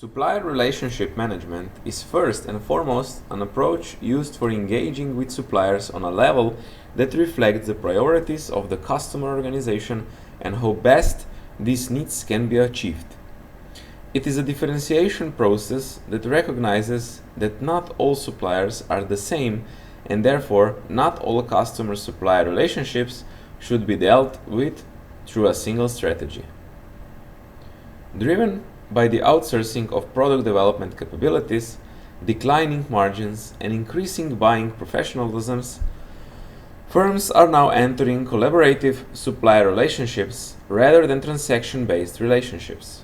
Supplier relationship management is first and foremost an approach used for engaging with suppliers on a level that reflects the priorities of the customer organization and how best these needs can be achieved. It is a differentiation process that recognizes that not all suppliers are the same, and therefore not all customer-supplier relationships should be dealt with through a single strategy. Driven by the outsourcing of product development capabilities, declining margins, and increasing buying professionalisms, firms are now entering collaborative supplier relationships rather than transaction-based relationships.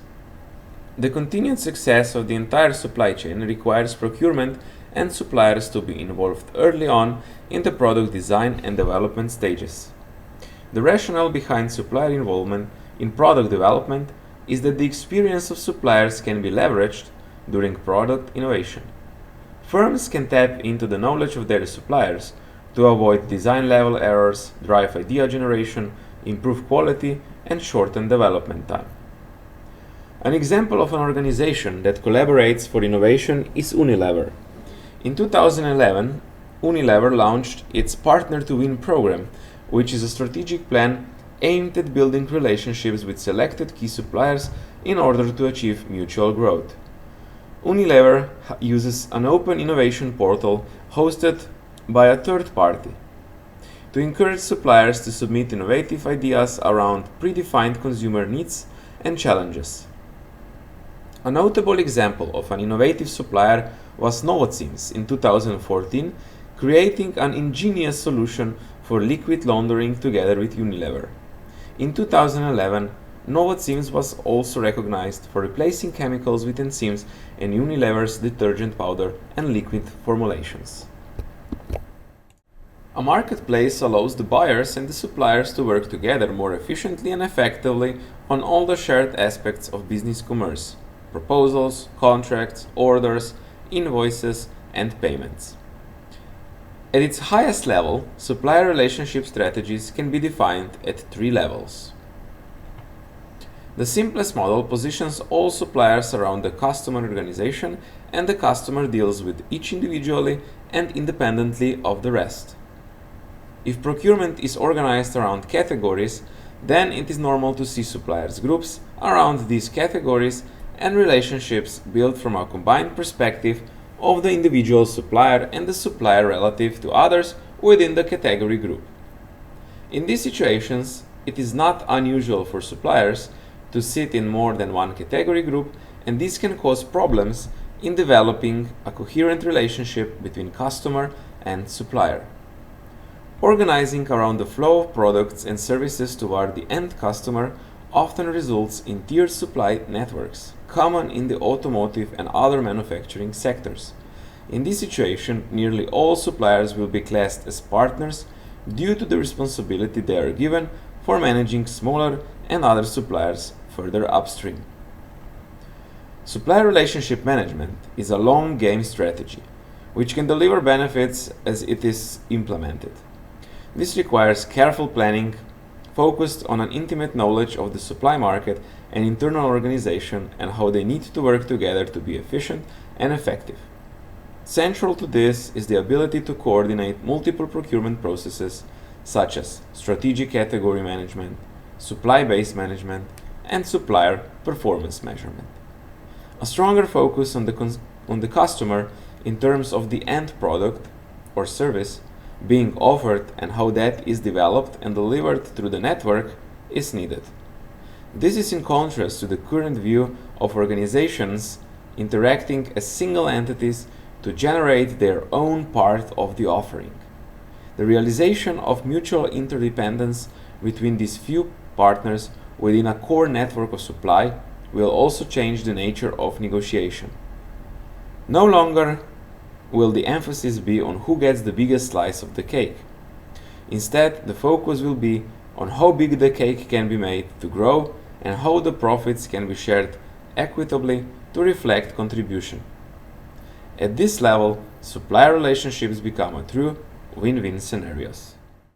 The continued success of the entire supply chain requires procurement and suppliers to be involved early on in the product design and development stages. The rationale behind supplier involvement in product development is that the experience of suppliers can be leveraged during product innovation. Firms can tap into the knowledge of their suppliers to avoid design-level errors, drive idea generation, improve quality, and shorten development time. An example of an organization that collaborates for innovation is Unilever. In 2011, Unilever launched its Partner to Win program, which is a strategic plan aimed at building relationships with selected key suppliers in order to achieve mutual growth. Unilever uses an open innovation portal hosted by a third party to encourage suppliers to submit innovative ideas around predefined consumer needs and challenges. A notable example of an innovative supplier was Novozymes in 2014, creating an ingenious solution for liquid laundering together with Unilever. In 2011, Novozymes was also recognized for replacing chemicals with enzymes in Unilever's detergent powder and liquid formulations. A marketplace allows the buyers and the suppliers to work together more efficiently and effectively on all the shared aspects of business commerce: proposals, contracts, orders, invoices, and payments. At its highest level, supplier relationship strategies can be defined at three levels. The simplest model positions all suppliers around the customer organization, and the customer deals with each individually and independently of the rest. If procurement is organized around categories, then it is normal to see suppliers groups around these categories and relationships built from a combined perspective of the individual supplier and the supplier relative to others within the category group. In these situations, it is not unusual for suppliers to sit in more than one category group, and this can cause problems in developing a coherent relationship between customer and supplier. Organizing around the flow of products and services toward the end customer often results in tiered supply networks, common in the automotive and other manufacturing sectors. In this situation, nearly all suppliers will be classed as partners due to the responsibility they are given for managing smaller and other suppliers further upstream. Supplier relationship management is a long game strategy, which can deliver benefits as it is implemented. This requires careful planning, focused on an intimate knowledge of the supply market and internal organization and how they need to work together to be efficient and effective. Central to this is the ability to coordinate multiple procurement processes such as strategic category management, supply-based management, and supplier performance measurement. A stronger focus on the customer in terms of the end product or service being offered and how that is developed and delivered through the network is needed. This is in contrast to the current view of organizations interacting as single entities to generate their own part of the offering. The realization of mutual interdependence between these few partners within a core network of supply will also change the nature of negotiation. No longer will the emphasis be on who gets the biggest slice of the cake. Instead, the focus will be on how big the cake can be made to grow and how the profits can be shared equitably to reflect contribution. At this level, supplier relationships become a true win-win scenarios.